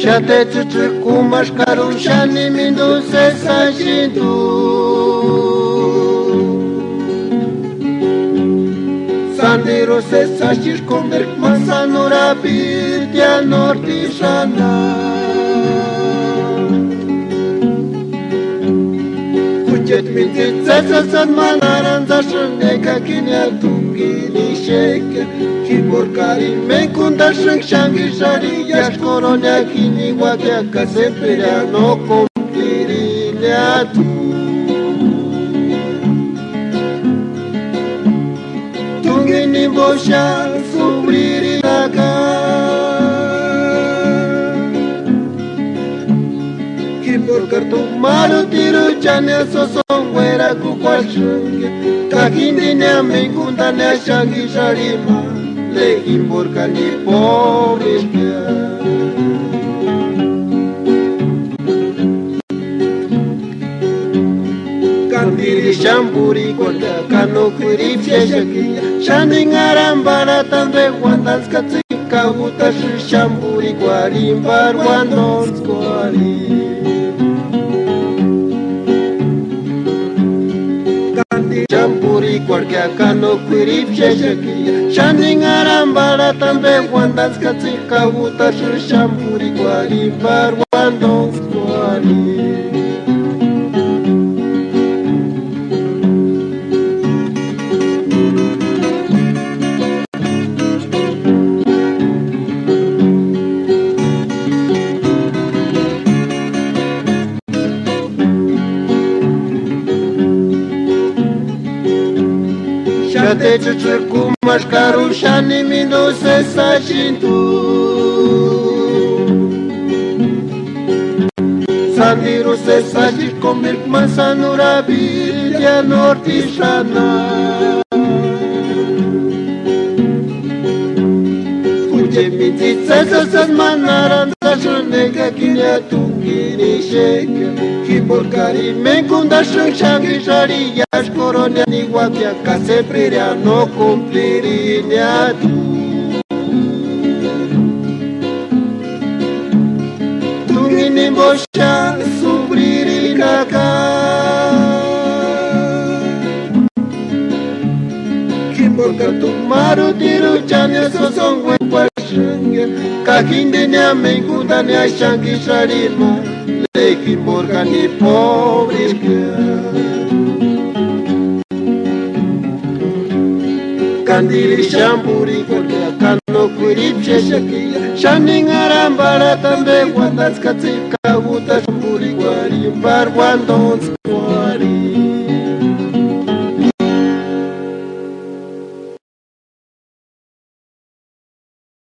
Shate chuchu kumash karu shani mindu se sashindu Sandiro se sashish converk masanura birtia nordishana Kuchet mintit zazasan manaran zashaneka kinya tungini sheke Kiborkari menkunda sheng shangi shari yash koronya kini wakia kasemperia no compirinya tu Tungini bosha subriri naga Kiborkar tu maru tiru chanya sosongwera kukwashunge Kakindinya menkunda nya shangi shari ma Lekin borkani povishka Kandiri shamburi korda kano kuri fieshakiya Shaning arambara tambe wandans katsika utash shamburi kwarimbar wandons kwari Shamburi kwarkya kano kuri fieshakiya Shaning arambara tambe wandans katsika utash shamburi kwarimbar wandons kwari Shate chuchu kumash karu shani mindu se sashindu Sandiro se sashish converk masanura birtia nordishana Kuche mintit zazasan manaran zashaneka kinya tungini sheke Kiborkari menkunda sheng shangi shari yash koronya ni wakia kasemperia no compirinya tu Tungini bosha subriri kaka Kiborkar tu maru tiru chanya sosongwe kwashunge Kakindinya menkunda nya shangi shari ma Lekin borkani povishka Kandiri shamburi korda kano kuri fieshakiya Shaning arambara tambe wandans katsika utash shamburi kwarimbar wandons kwari